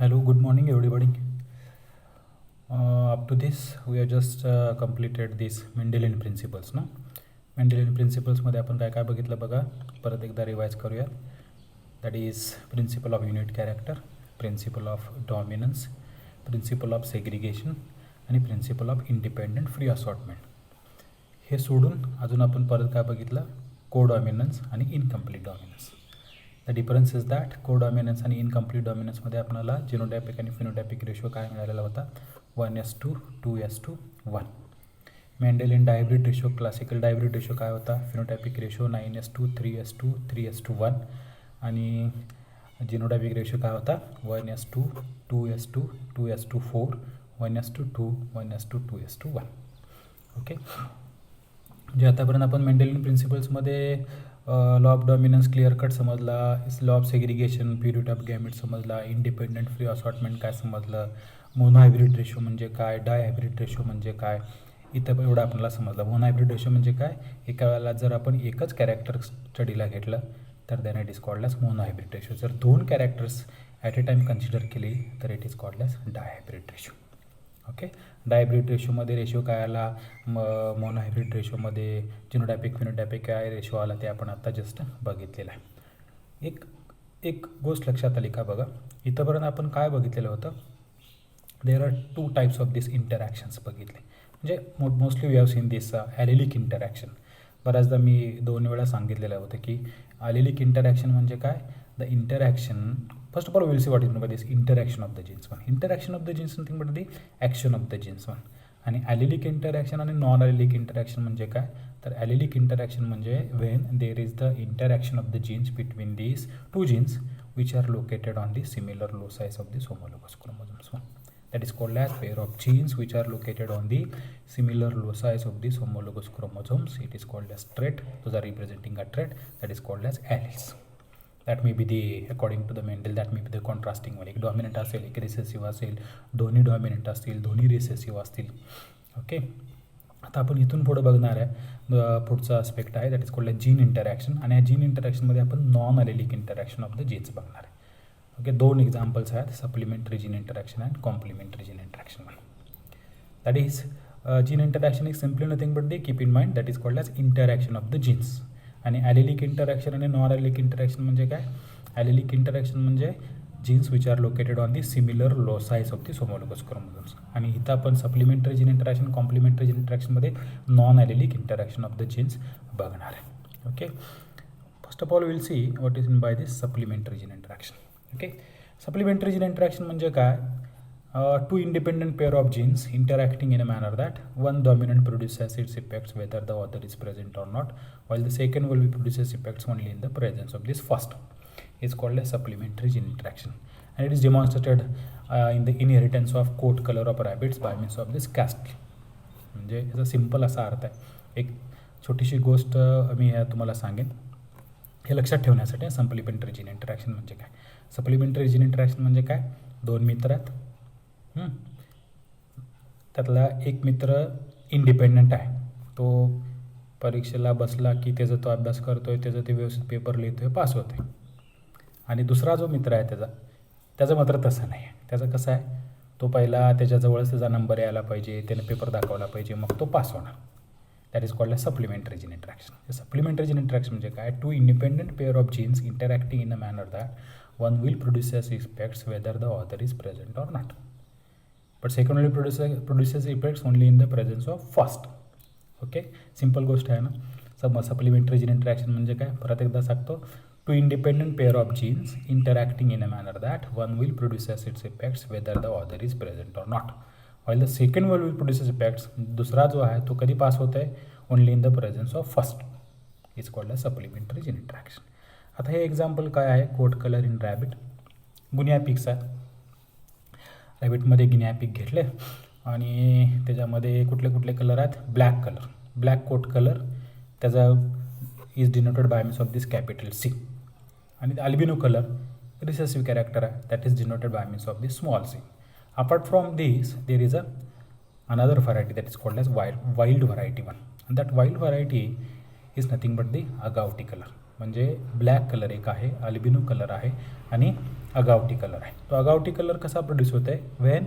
Hello, good morning, everybody. Up to this, we have just completed this Mendelian principles, ना Mendelian principles मध्ये आपण काय काय बघितलं बघा. परत एकदा रिवाइज करूया. That is principle of unit character, principle of dominance, principle of segregation आणि principle of independent free assortment. हे सोडून अजून आपण परत काय बघितलं, कोडॉमिनन्स आणि incomplete dominance. The difference is that codominance आणि इनकम्प्लीट डॉमिनन्समध्ये आपल्याला जिनोटॅपिक आणि फिनोटॅपिक रेशो काय मिळालेला होता, 1:2, 2:1. Mendelian dihybrid ratio, classical dihybrid ratio काय होता, फिनोटॅपिक रेशो 9:2, 3:2, 3:1 आणि जिनोटॅपिक रेशो काय होता 1:2, 2:2, 2:4, 1:2, 1:2, ओके. जे आतापर्यंत आपण मेंडेलियन प्रिन्सिपल्समध्ये law of dominance clear cut समजला, law of segregation, purity of gamete समजला, इंडिपेंडंट फ्री असॉर्टमेंट काय समजलं, मोनोहायब्रिड रेशो म्हणजे काय, डायहायब्रिड रेशो म्हणजे काय, इथं एवढं आपल्याला समजलं. मोनोहायब्रिड रेशो म्हणजे काय, एका वेळेला जर आपण एकच कॅरेक्टर स्टडीला घेतलं तर then it is called as monohybrid ratio. जर दोन characters at a time consider केली तर it is called as dihybrid ratio. Okay. Dihybrid रेशोमध्ये रेशो काय आला, मोनोहायब्रिड रेशोमध्ये जिनोटॅपिक फिनोटॅपिक काय रेशो आला ते आपण आत्ता जस्ट बघितलेलं आहे. एक गोष्ट लक्षात आली का बघा, इथंपर्यंत आपण काय बघितलेलं होतं, there are 2 types of this interactions बघितले. म्हणजे mostly we have seen this allelic interaction. बऱ्याचदा मी 2 वेळा सांगितलेलं होतं की ॲलिलिक इंटरॅक्शन म्हणजे काय, the interaction, first of all will see what is mean by this interaction of the genes one. Interaction of the genes nothing but the action of the genes one. आणि allelic interaction आणि non allelic interaction म्हणजे काय, तर allelic interaction म्हणजे when there is the interaction of the genes between these 2 genes which are located on the similar loci of this homologous chromosomes. That is called as pair of genes which are located on the similar loci of these homologous chromosomes. It is called as trait. Those are representing a trait that is called as alleles. That may be the, according to the Mendel, that may be the contrasting one. एक dominant असेल, एक recessive असेल, दोन्ही dominant असतील, दोन्ही recessive असतील. Okay. आता आपण इथून पुढं बघणार आहे पुढचा आस्पेक्ट आहे that is called as gene interaction. आणि या जीन इंटरॅक्शनमध्ये आपण non allelic interaction of the genes बघणार आहे. ओके. 2 एक्झाम्पल्स आहेत, supplementary gene interaction and complementary gene interaction. That is gene interaction is simply nothing but they keep in mind that is called as interaction of the genes. आणि allelic interaction आणि non allelic interaction म्हणजे काय, allelic interaction म्हणजे genes which are located on the similar loci of this homologous chromosomes. आणि इथं आपण supplementary gene interaction, complementary gene इंटरॅक्शनमध्ये non allelic interaction of the genes बघणार आहे. Okay. First of all will see what is in by this supplementary gene interaction. Okay. Supplementary gene interaction म्हणजे काय, 2 independent pair of genes interacting in a manner that one dominant produces its effects whether the other is present or not, while the second will produces effects only in the presence of this first. It's called a supplementary gene interaction, and it is demonstrated in the inheritance of coat color of rabbits by means of this castle. म्हणजे याचा simple असा अर्थ आहे. एक छोटीशी गोष्ट मी तुम्हाला सांगेन हे लक्षात ठेवण्यासाठी. सप्लिमेंटरी जीन इंटरॅक्शन म्हणजे काय, सप्लिमेंटरी जीन इंटरॅक्शन म्हणजे काय, 2 मित्र आहेत, त्यातला एक मित्र इंडिपेंडंट आहे, तो परीक्षेला बसला की त्याचा तो अभ्यास करतोय, त्याचं ते व्यवस्थित पेपर लिहितोय, पास होतोय. आणि दुसरा जो मित्र आहे त्याचं मात्र तसं नाही आहे. त्याचं कसं आहे, तो पहिला त्याच्याजवळच त्याचा नंबर यायला पाहिजे, त्याने पेपर दाखवला पाहिजे, मग तो पास होणार. That is called a supplementary gene interaction. Supplementary gene interaction म्हणजे काय, 2 independent pair of genes interacting in a manner that one will produces effects whether the other is present or not, but second only produces effects only in the presence of first. Okay. Simple गोष्ट आहे ना. Supplementary gene interaction म्हणजे काय, परत एकदा सांगतो, 2 independent pair of genes interacting in a manner that one will produces its effects whether the other is present or not, while the second will produces effects, दुसरा जो आहे तो कधी पास होत आहे, only in the presence of first. Is called a supplementary gene interaction. आता हे example काय आहे, कोट कलर इन रॅबिट. गुनिया पिक्स आहे, रॅबिटमध्ये गिनिया पिक घेतले आणि त्याच्यामध्ये कुठले कुठले कलर आहेत, black colour, black coat colour, त्याचा is denoted by means of this capital C. आणि अल्बिनो कलर रिसेसिव्ह कॅरेक्टर आहे, that is denoted by means of this small c. Apart from this, there is another variety that is called as wild variety 1, and that wild variety is nothing but the agouti color. म्हणजे black colour एक आहे, albino colour आहे आणि अगावटी colour आहे. तो अगावटी colour कसा produce होत आहे, when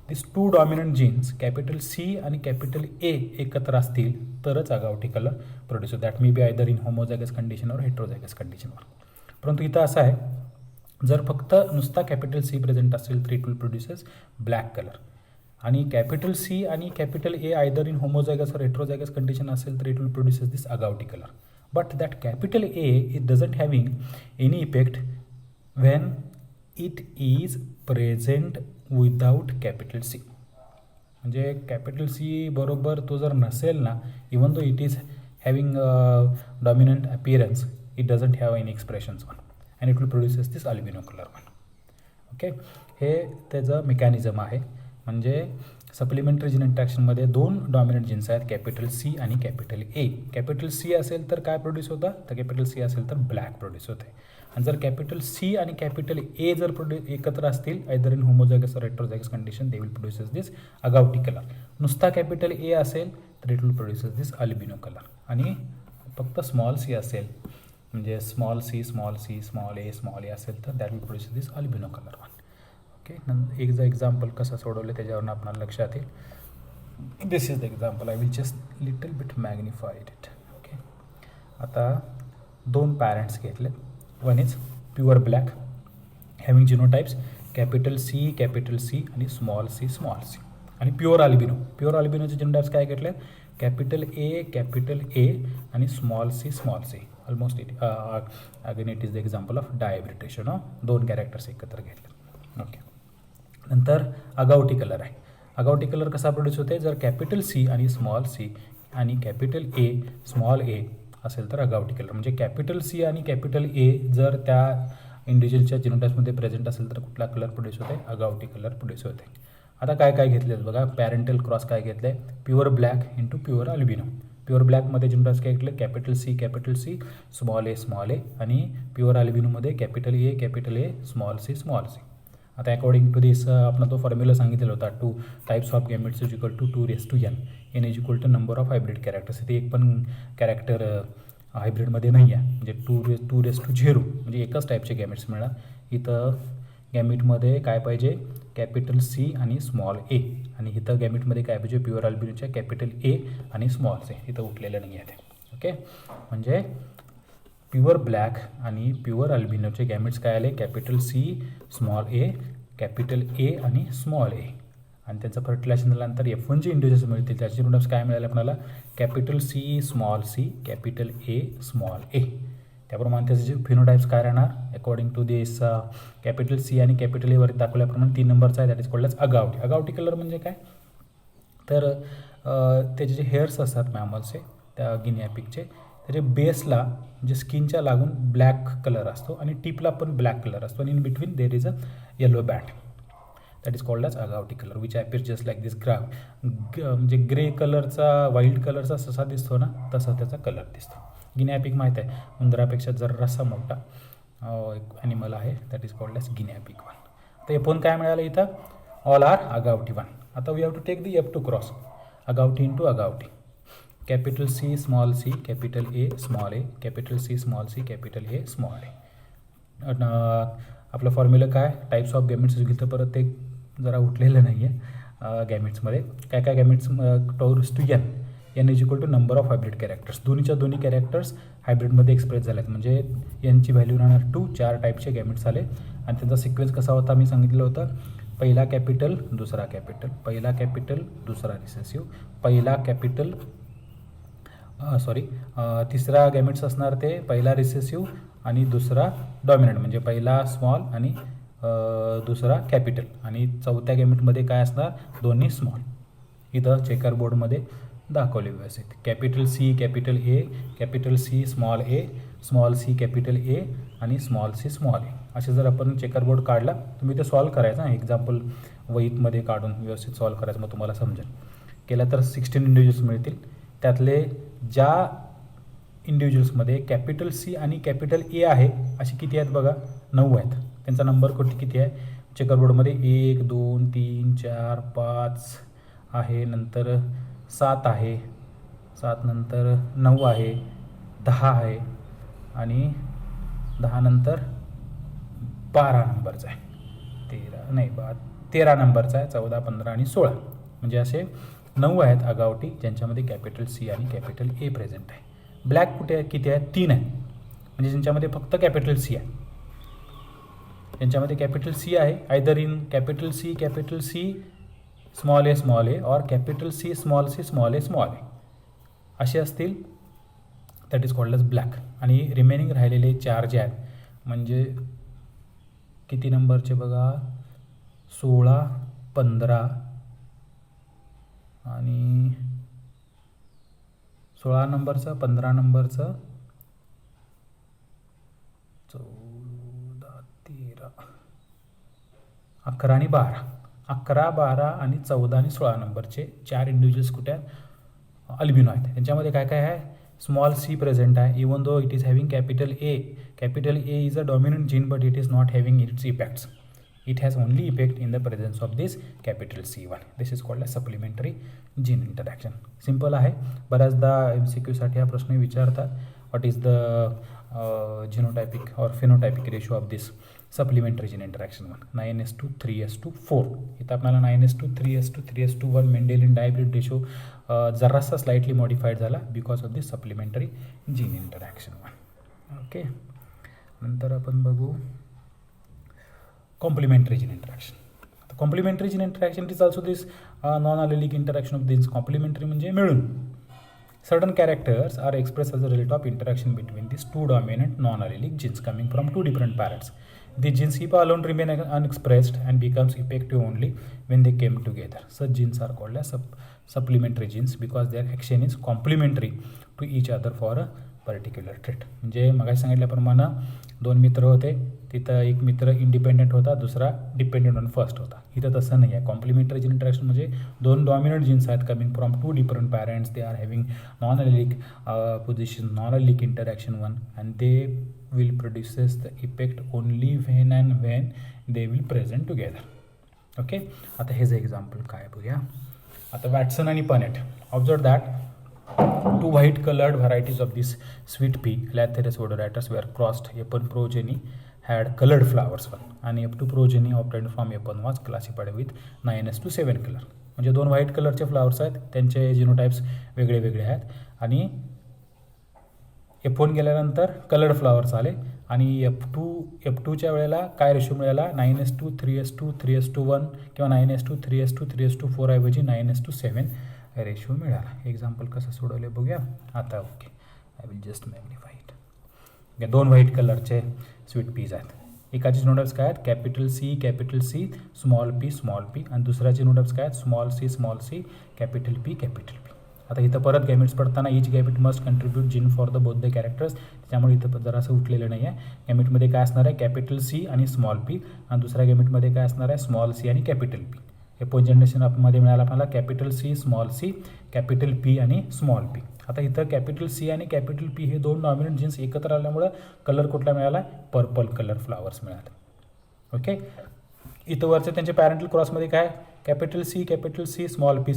this two dominant genes capital C आणि कॅपिटल ए एकत्र असतील तरच अगावटी कलर प्रोड्यूस होतो. That may be either in homozygous condition or heterozygous कंडिशनवर. परंतु इथं असं आहे, जर फक्त नुसता कॅपिटल सी प्रेझेंट असेल तर it will produces black colour, आणि कॅपिटल सी आणि capital A either in homozygous और हेट्रोझायगस कंडिशन असेल तर it will produces this agouti colour. But that capital A it doesn't having any effect when it is present without capital C. म्हणजे capital C बरोबर तो जर नसेल ना, even though it is having dominant appearance, it doesn't have any expressions one and it will produces this albino colour one. Okay, हे त्याचं mechanism आहे. म्हणजे सप्लिमेंटरी जीन इंटरॅक्शनमध्ये दोन डॉमिनंट जीन्स आहेत, कॅपिटल सी आणि कॅपिटल ए. कॅपिटल सी असेल तर काय प्रोड्यूस होतं, तर कॅपिटल सी असेल तर ब्लॅक प्रोड्यूस होते. आणि जर कॅपिटल सी आणि कॅपिटल ए जर एकत्र असतील आयदर इन होमोझायगस और heterozygous condition, they will produces this agouti colour. नुसता कॅपिटल ए असेल तर it will produces this albino colour. आणि फक्त स्मॉल सी असेल, म्हणजे स्मॉल सी स्मॉल ए असेल तर that will produce this albino colour one. Okay, एक जर एक्झाम्पल कसं सोडवलं त्याच्यावरून आपल्याला लक्षात येईल. This is the example. I will just little bit magnified it. Okay, आता दोन पॅरेंट्स घेतले. One is pure black having genotypes capital C आणि स्मॉल सी आणि प्युअर अल्बिनोचे जिनोटाइप्स काय घेतले, कॅपिटल ए आणि small C. Almost it again it is the example of dihybridisation. दोन कॅरेक्टर्स एकत्र घेतले. ओके, नंतर अगावटी कलर आहे. अगावटी कलर कसा प्रोड्यूस होते, जर कॅपिटल सी आणि स्मॉल सी आणि कॅपिटल ए स्मॉल ए असेल तर अगावटी कलर. म्हणजे कॅपिटल सी आणि कॅपिटल ए जर त्या इंडिव्हिज्युअलच्या जिनोटाइप्समध्ये प्रेझेंट असेल तर कुठला कलर प्रोड्यूस होते, अगावटी कलर प्रोड्यूस होते. आता काय घेतले बघा, पॅरेंटल क्रॉस काय घेतले, pure black into pure albino. Pure ब्लॅकमध्ये जिनोटाइप्स काय घेतले, कॅपिटल सी स्मॉल ए आणि प्युअर अल्बिनोमध्ये कॅपिटल ए स्मॉल सी. आता अकॉर्डिंग टू दिस आपण तो फॉर्म्युला सांगितलेला होता, 2 types of gametes is equal to 2n. n is equal to number of hybrid characters. इथे एक पण कॅरेक्टर हायब्रिडमध्ये नाही आहे, म्हणजे 2 म्हणजे एकच टाईपचे गॅमेट्स मिळणार. इथं गॅमेटमध्ये काय पाहिजे, कॅपिटल सी आणि स्मॉल ए, आणि इथं गॅमेटमध्ये काय पाहिजे, प्युअर अल्बिनोच्या कॅपिटल ए आणि स्मॉल सी. इथं उठलेलं नाही आहे ते. ओके, म्हणजे प्युअर ब्लॅक आणि प्युअर अल्बिनोचे गॅमेट्स काय आले, capital C small A, capital A आणि स्मॉल ए. आणि त्यांचं फर्टिलायझेशन झाल्यानंतर F1 जे इंडिव्हिज्युअल्स मिळतील त्याचे जिनोटाइप्स काय मिळाले आपल्याला, capital C capital A small A. त्याप्रमाणे त्याचे जे फिनोटाइप्स काय राहणार, according to this capital C आणि कॅपिटल एवर दाखवल्याप्रमाणे 3 नंबरचा आहे, that is called as agouti. Agouti colour म्हणजे काय, तर त्याचे जे हेअर्स असतात मॅमल्सचे, त्या गिनिया पिगचे, त्याच्या बेसला म्हणजे स्किनच्या लागून ब्लॅक कलर असतो आणि टिपला पण ब्लॅक कलर असतो, आणि in between there is a yellow band, that is called as agouti colour, which appear just like this म्हणजे ग्रे कलरचा व्हाईट कलरचा ससा दिसतो ना, तसा त्याचा कलर दिसतो. गिनिया पिग माहीत आहे, उंदरापेक्षा जरासा मोठा एक ॲनिमल आहे, that is called as guinea pig one. तर F1 काय मिळालं इथं, ऑल आर अगावटी वन. आता we have to take the F2 cross, agouti into agouti. Capital C small C, capital A small A, capital C small C, capital A small A. आपलं formula काय, types of gametes घेतलं, परत ते जरा उठलेलं नाही आहे गॅमेट्समध्ये. काय गॅमेट्स, टॉर्स to n is equal to number of hybrid characters. दोन्ही कॅरेक्टर्स हायब्रिडमध्ये एक्सप्रेस झाले आहेत, म्हणजे nची व्हॅल्यू राहणार 2. 4 टाईपचे गॅमेट्स आले आणि त्यांचा सिक्वेन्स कसा होता मी सांगितलं होतं, पहिला कॅपिटल दुसरा कॅपिटल, पहिला कॅपिटल दुसरा रिसेसिव्ह, पहिला कॅपिटल तिसरा गॅमेट्स असणार ते पहिला रिसेसिव्ह आणि दुसरा डॉमिनंट, म्हणजे पहिला स्मॉल आणि दुसरा कॅपिटल, आणि चौथ्या गॅमेटमध्ये काय असणार, दोन्ही स्मॉल. इथं चेकर बोर्डमध्ये दाखवले व्यवस्थित, capital C capital A, capital C small A, small C capital A आणि स्मॉल सी स्मॉल ए. असे जर आपण चेकर बोर्ड काढला, तुम्ही ते सॉल्व करायचं, एक्झाम्पल वहीमध्ये काढून व्यवस्थित सॉल्व करायचं, मग तुम्हाला समजेल. केलं तर 16 इंडिव्हिज्युअल्स मिळतील. त्यातले ज्या इंडिव्हिज्युअल्समध्ये कॅपिटल सी आणि कॅपिटल ए आहे अशी किती आहेत बघा, 9 आहेत. त्यांचा नंबर किती आहे चेकरबोर्डमध्ये, 1 2 3 4 5 आहे, नंतर 7 आहे, 7 नंतर 9 आहे, 10 आहे, आणि 10 नंतर 12 नंबरचा आहे, 13 नंबरचा आहे, 14, 15 आणि 16, म्हणजे असे 9 आहेत आगावटी ज्यांच्यामध्ये कॅपिटल सी आणि कॅपिटल ए प्रेझेंट आहे. ब्लॅक कुठे आहे, किती आहे, 3 आहे, म्हणजे ज्यांच्यामध्ये फक्त कॅपिटल सी आहे. ज्यांच्यामध्ये कॅपिटल सी आहे, either in capital C small A और कॅपिटल सी स्मॉल ए असे असतील, that is called as black. आणि रिमेनिंग राहिलेले 4 जे आहेत, म्हणजे किती नंबरचे बघा, 16, 15 आणि 16 नंबरचं, 15 नंबरचं, 14, 13, 11 आणि 12, 11, 12 आणि 14 आणि 16 नंबरचे 4 इंडिव्हिज्युअल्स कुठे आहेत, अल्बिनो आहेत. त्यांच्यामध्ये काय काय आहे, स्मॉल सी प्रेझेंट आहे, even though it is having capital A is a dominant gene but it is not having its effects. It has only effect in the presence of this capital C1. This is called a supplementary gene interaction. Simple आहे. बऱ्याचदा MCQ साठी हा प्रश्न विचारतात, what is the genotypic or phenotypic ratio of this supplementary gene interaction 1. 9:3:4. इथं आपल्याला 9:3:1 Mendelian dihybrid ratio जरासा slightly modified झाला because of this supplementary gene interaction 1. Okay, नंतर आपण बघू complementary gene interaction. The complementary gene interaction is also this non-allelic interaction of these. Complementary म्हणजे मिळून. Certain characters are expressed as a result of interaction between these two dominant non-allelic genes coming from two different parents. These genes if alone remain unexpressed and becomes effective only when they came together. Such genes are called as supplementary genes because their action is complementary to each other for a particular trait. म्हणजे मगाशी सांगितल्याप्रमाणे 2 मित्र होते, तिथं एक मित्र independent होता, दुसरा डिपेंडेंट ऑन फर्स्ट होता. इथं तसं नाही आहे. कॉम्प्लिमेंटरी जीन इंटरॅक्शन म्हणजे 2 डॉमिनंट जीन्स आहेत coming from 2 different parents. They are having non-allelic position, non-allelic interaction 1 and they will produces the effect only when and when they will present together. Okay, आता हे जे example काय बघूया. आता Watson आणि Punnett. Observe that 2 white colored varieties of this sweet pea, Lathyrus odoratus, were crossed. F1 progeny had colored flowers and F2 progeny obtained from F1 was classified with 9:7 color. म्हणजे 2 white कलरचे flowers आहेत, त्यांचे जिनोटाइप्स वेगळे वेगळे आहेत आणि F1 गेल्यानंतर coloured flowers आले आणि F2च्या वेळेला काय रेशो मिळाला, 9:3:2, 3:1 किंवा 9:3:2, 3:4 ऐवजी 9:7 रेशो मिळाला. एक्झाम्पल कसं सोडवले बघूया आता. Okay, I will just magnify it. 2 white कलरचे स्वीट पीज आहेत. एकाचे जिनोटाइप्स काय आहेत, कॅपिटल सी स्मॉल पी आणि दुसऱ्याचे जिनोटाइप्स काय आहेत, स्मॉल सी कॅपिटल पी. आता इथं परत गॅमेट्स पडताना each gamete must contribute gene for the both the characters. त्यामुळे इथं जरासं उठलेलं नाही आहे. गॅमेटमध्ये काय असणार आहे, कॅपिटल सी आणि स्मॉल पी आणि दुसऱ्या गॅमेटमध्ये काय असणार आहे, स्मॉल सी आणि कॅपिटल पी. F1 जनरेशनमध्ये मिळाला आपल्याला कॅपिटल सी, कॅपिटल पी आणि स्मॉल पी. आता इथं कॅपिटल सी आणि कॅपिटल पी हे 2 डॉमिनंट जीन्स एकत्र आल्यामुळं कलर कुठला मिळाला, पर्पल कलर फ्लावर्स मिळाले. ओके, इथं वरचं त्यांच्या पॅरेंटल क्रॉसमध्ये काय, capital C small P.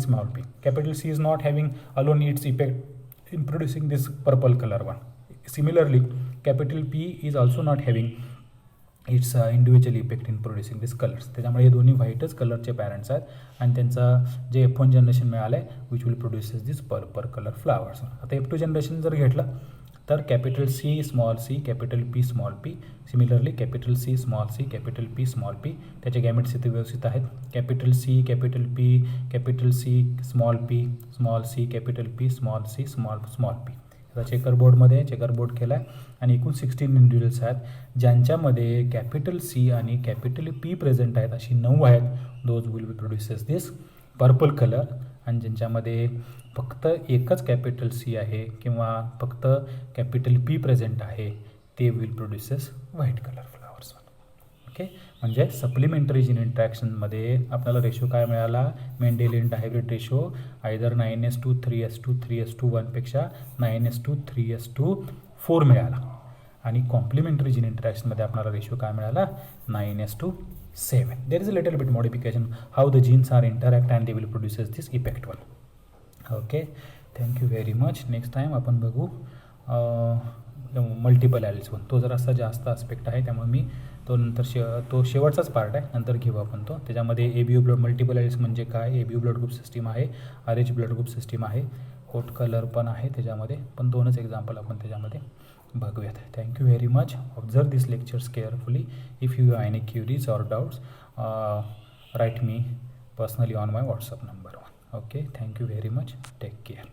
Capital C is not having alone its effect in producing this purple colour 1. Similarly capital P is also not having it's individual effect in producing this colours. त्याच्यामुळे हे दोन्ही व्हाईटच कलरचे parents आहेत आणि त्यांचा जे F1 generation मिळालं आहे which will produces this purple colour flowers. आता F2 जनरेशन जर घेतलं तर capital C small C, capital P small P. Similarly capital C small C, capital P small P. त्याचे गॅमेट्स इथे व्यवस्थित आहेत, capital C, capital P, capital C small P, small C, capital P small C, small P. आता checkerboard केला आहे आणि एकूण 16 individuals आहेत ज्यांच्यामध्ये कॅपिटल सी आणि कॅपिटल पी प्रेझेंट आहेत. अशी 9 आहेत. Those will be produces this purple colour. आणि ज्यांच्यामध्ये फक्त एकच कॅपिटल सी आहे किंवा फक्त कॅपिटल पी प्रेझेंट आहे ते will produces white colour flowers. Okay, म्हणजे सप्लिमेंटरी जीन इंटरॅक्शनमध्ये आपल्याला रेशो काय मिळाला, मेंडेलियन डायब्रिड रेशो आयदर 9:3:2, 3:1 पेक्षा 9:3:4 मिळाला. आणि कॉम्प्लिमेंटरी जीन इंटरॅक्शनमध्ये आपल्याला रेशो काय मिळाला, 9:7. There is a little bit modification how the genes are interact and they will produces this effect 1. Okay, thank you very much. Next time आपण बघू मल्टिपल ॲलिल्स 1. तो जरासा जास्त आस्पेक्ट आहे त्यामुळे मी तो नंतर तो शेवटचाच पार्ट आहे, नंतर घेऊ आपण तो. त्याच्यामध्ये ABO ब्लड मल्टिपल एलिट्स म्हणजे काय, ABO ब्लड ग्रुप सिस्टीम आहे, RH ब्लड ग्रुप सिस्टीम आहे, कोट कलर पण आहे त्याच्यामध्ये, पण 2च एक्झाम्पल आपण त्याच्यामध्ये बघूयात. Thank you very much. Observe this lectures carefully. If you have any queries or doubts, write me personally on my WhatsApp number. Okay, thank you very much. Take care.